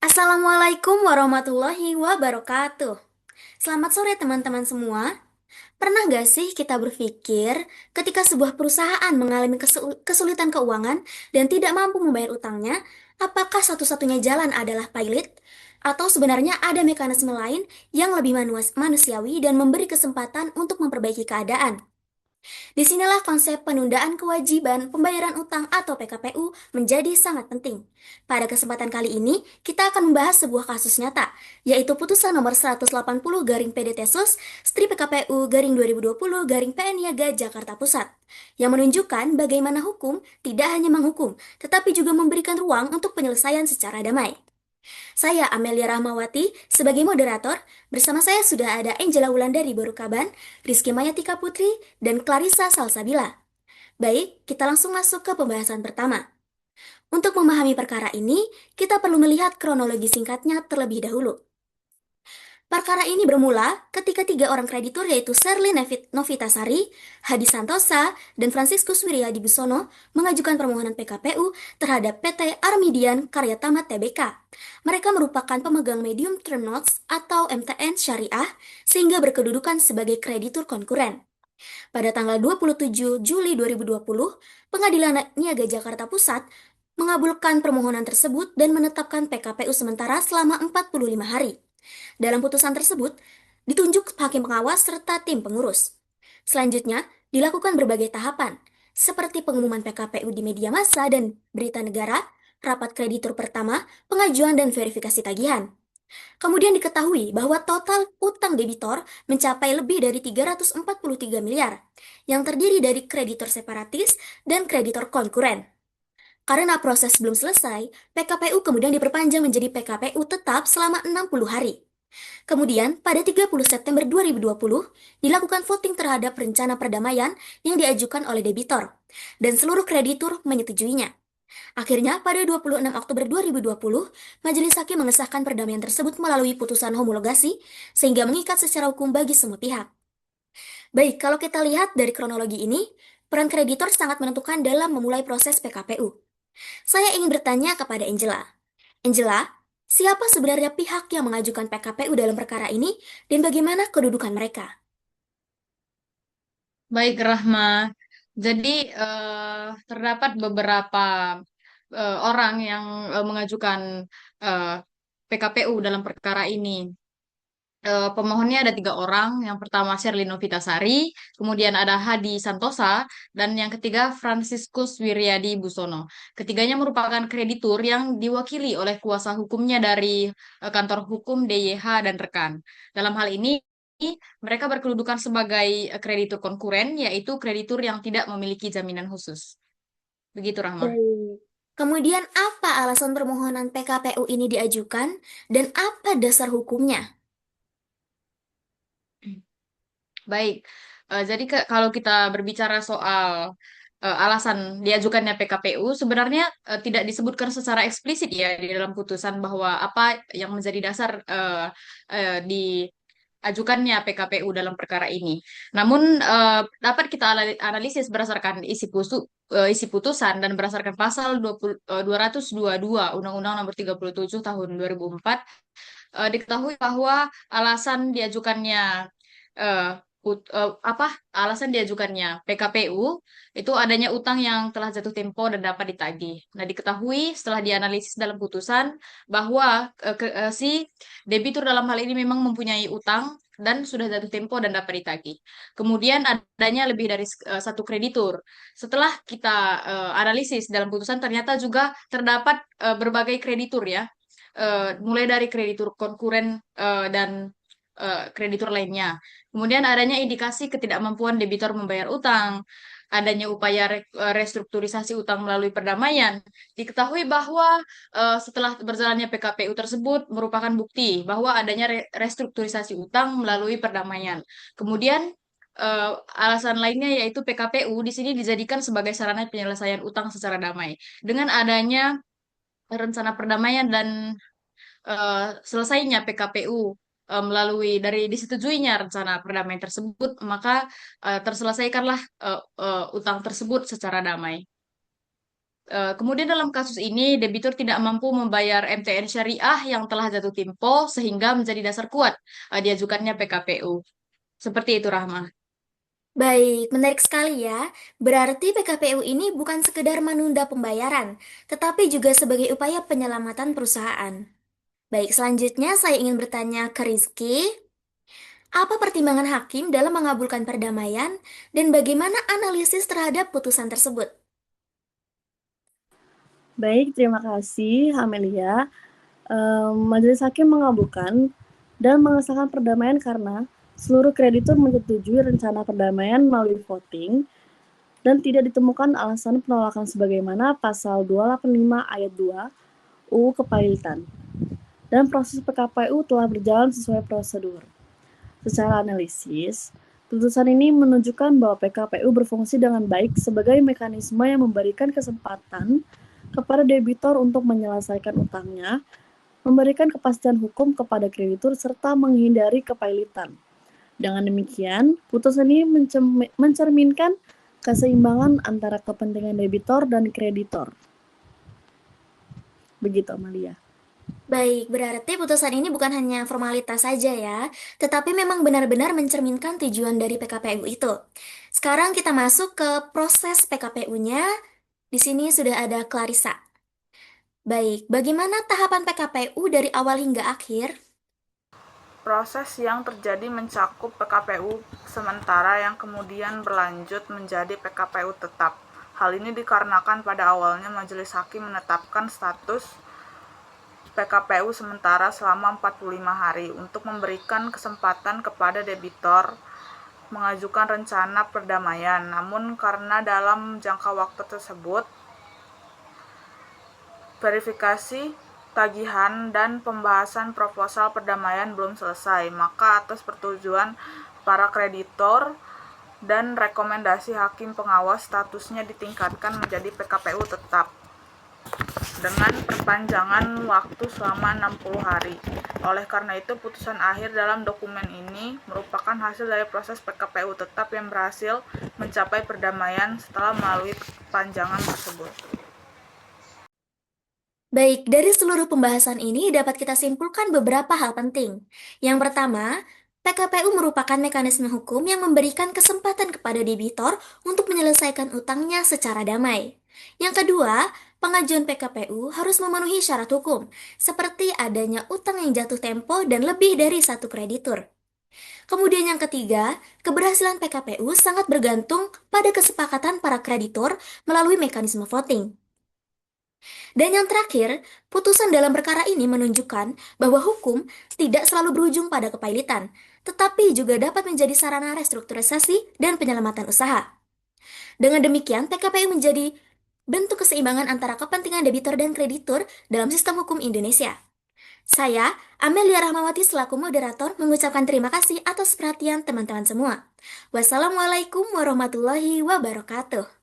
Assalamualaikum warahmatullahi wabarakatuh. Selamat sore teman-teman semua. Pernah gak sih kita berpikir ketika sebuah perusahaan mengalami kesulitan keuangan dan tidak mampu membayar utangnya, apakah satu-satunya jalan adalah pilot? Atau sebenarnya ada mekanisme lain yang lebih manusiawi dan memberi kesempatan untuk memperbaiki keadaan? Disinilah konsep penundaan kewajiban pembayaran utang atau PKPU menjadi sangat penting. Pada kesempatan kali ini, kita akan membahas sebuah kasus nyata, yaitu putusan nomor 180 garing PDT Sus, Stri PKPU garing 2020 garing PN Niaga Jakarta Pusat, yang menunjukkan bagaimana hukum tidak hanya menghukum, tetapi juga memberikan ruang untuk penyelesaian secara damai. Saya Amelia Rahmawati sebagai moderator. Bersama saya sudah ada Angela Wulandari Borukaban, Rizky Mayatika Putri, dan Clarissa Salsabila. Baik, kita langsung masuk ke pembahasan pertama. Untuk memahami perkara ini, kita perlu melihat kronologi singkatnya terlebih dahulu. Perkara ini bermula ketika tiga orang kreditur yaitu Sherlyn Novitasari, Hadi Santosa, dan Franciscus Wiryadi mengajukan permohonan PKPU terhadap PT Armidian Karya Tamat Tbk. Mereka merupakan pemegang medium term notes atau MTN syariah sehingga berkedudukan sebagai kreditur konkuren. Pada tanggal 27 Juli 2020, Pengadilan Niaga Jakarta Pusat mengabulkan permohonan tersebut dan menetapkan PKPU sementara selama 45 hari. Dalam putusan tersebut, ditunjuk hakim pengawas serta tim pengurus. Selanjutnya, dilakukan berbagai tahapan, seperti pengumuman PKPU di media massa dan berita negara, rapat kreditur pertama, pengajuan dan verifikasi tagihan. Kemudian diketahui bahwa total utang debitor mencapai lebih dari 343 miliar, yang terdiri dari kreditor separatis dan kreditor konkuren. Karena proses belum selesai, PKPU kemudian diperpanjang menjadi PKPU tetap selama 60 hari. Kemudian, pada 30 September 2020, dilakukan voting terhadap rencana perdamaian yang diajukan oleh debitor, dan seluruh kreditur menyetujuinya. Akhirnya, pada 26 Oktober 2020, Majelis Hakim mengesahkan perdamaian tersebut melalui putusan homologasi, sehingga mengikat secara hukum bagi semua pihak. Baik, kalau kita lihat dari kronologi ini, peran kreditor sangat menentukan dalam memulai proses PKPU. Saya ingin bertanya kepada Angela. Angela, siapa sebenarnya pihak yang mengajukan PKPU dalam perkara ini dan bagaimana kedudukan mereka? Baik, Rahma. Jadi terdapat beberapa orang yang mengajukan eh, PKPU dalam perkara ini. Pemohonnya ada tiga orang. Yang pertama Sherlyn Novitasari, kemudian ada Hadi Santosa, dan yang ketiga Franciscus Wiryadi Busono. Ketiganya merupakan kreditur yang diwakili oleh kuasa hukumnya dari kantor hukum DYH dan rekan. Dalam hal ini mereka berkedudukan sebagai kreditur konkuren, yaitu kreditur yang tidak memiliki jaminan khusus. Begitu, Rahma. Baik. Kemudian apa alasan permohonan PKPU ini diajukan dan apa dasar hukumnya? Baik, jadi kalau kita berbicara soal alasan diajukannya PKPU, sebenarnya tidak disebutkan secara eksplisit ya di dalam putusan bahwa apa yang menjadi dasar diajukannya PKPU dalam perkara ini. Namun dapat kita analisis berdasarkan isi putusan dan berdasarkan pasal 222 Undang-Undang Nomor 37 Tahun 2004, diketahui bahwa alasan diajukannya eh, apa alasan diajukannya PKPU itu adanya utang yang telah jatuh tempo dan dapat ditagih. Nah, diketahui setelah dianalisis dalam putusan bahwa si debitur dalam hal ini memang mempunyai utang dan sudah jatuh tempo dan dapat ditagih. Kemudian adanya lebih dari satu kreditur. Setelah kita analisis dalam putusan ternyata juga terdapat berbagai kreditur ya, mulai dari kreditur konkuren dan kreditur lainnya. Kemudian adanya indikasi ketidakmampuan debitur membayar utang, adanya upaya restrukturisasi utang melalui perdamaian. Diketahui bahwa setelah berjalannya PKPU tersebut merupakan bukti bahwa adanya restrukturisasi utang melalui perdamaian. Kemudian alasan lainnya yaitu PKPU di sini dijadikan sebagai sarana penyelesaian utang secara damai. Dengan adanya rencana perdamaian dan selesainya PKPU melalui dari disetujuinya rencana perdamaian tersebut, maka terselesaikanlah utang tersebut secara damai. Kemudian dalam kasus ini, debitur tidak mampu membayar MTN syariah yang telah jatuh tempo sehingga menjadi dasar kuat diajukannya PKPU. Seperti itu, Rahma. Baik, menarik sekali ya. Berarti PKPU ini bukan sekedar menunda pembayaran, tetapi juga sebagai upaya penyelamatan perusahaan. Baik, selanjutnya saya ingin bertanya ke Rizky, apa pertimbangan hakim dalam mengabulkan perdamaian dan bagaimana analisis terhadap putusan tersebut? Baik, terima kasih Amelia. Majelis Hakim mengabulkan dan mengesahkan perdamaian karena seluruh kreditur menyetujui rencana perdamaian melalui voting dan tidak ditemukan alasan penolakan sebagaimana pasal 285 ayat 2 UU Kepailitan. Dan proses PKPU telah berjalan sesuai prosedur. Secara analisis, putusan ini menunjukkan bahwa PKPU berfungsi dengan baik sebagai mekanisme yang memberikan kesempatan kepada debitur untuk menyelesaikan utangnya, memberikan kepastian hukum kepada kreditur, serta menghindari kepailitan. Dengan demikian, putusan ini mencerminkan keseimbangan antara kepentingan debitur dan kreditor. Begitu, Amalia. Baik, berarti putusan ini bukan hanya formalitas saja ya, tetapi memang benar-benar mencerminkan tujuan dari PKPU itu. Sekarang kita masuk ke proses PKPU-nya. Di sini sudah ada Clarissa. Baik, bagaimana tahapan PKPU dari awal hingga akhir? Proses yang terjadi mencakup PKPU sementara yang kemudian berlanjut menjadi PKPU tetap. Hal ini dikarenakan pada awalnya Majelis Hakim menetapkan status PKPU sementara selama 45 hari untuk memberikan kesempatan kepada debitor mengajukan rencana perdamaian. Namun karena dalam jangka waktu tersebut verifikasi tagihan dan pembahasan proposal perdamaian belum selesai, maka atas persetujuan para kreditor dan rekomendasi hakim pengawas statusnya ditingkatkan menjadi PKPU tetap dengan perpanjangan waktu selama 60 hari. Oleh karena itu, putusan akhir dalam dokumen ini merupakan hasil dari proses PKPU tetap yang berhasil mencapai perdamaian setelah melalui perpanjangan tersebut. Baik, dari seluruh pembahasan ini dapat kita simpulkan beberapa hal penting. Yang pertama, PKPU merupakan mekanisme hukum yang memberikan kesempatan kepada debitor untuk menyelesaikan utangnya secara damai. Yang kedua, pengajuan PKPU harus memenuhi syarat hukum, seperti adanya utang yang jatuh tempo dan lebih dari satu kreditur. Kemudian yang ketiga, keberhasilan PKPU sangat bergantung pada kesepakatan para kreditur melalui mekanisme voting. Dan yang terakhir, putusan dalam perkara ini menunjukkan bahwa hukum tidak selalu berujung pada kepailitan, tetapi juga dapat menjadi sarana restrukturisasi dan penyelamatan usaha. Dengan demikian, PKPU menjadi bentuk keseimbangan antara kepentingan debitur dan kreditur dalam sistem hukum Indonesia. Saya, Amelia Rahmawati selaku moderator mengucapkan terima kasih atas perhatian teman-teman semua. Wassalamualaikum warahmatullahi wabarakatuh.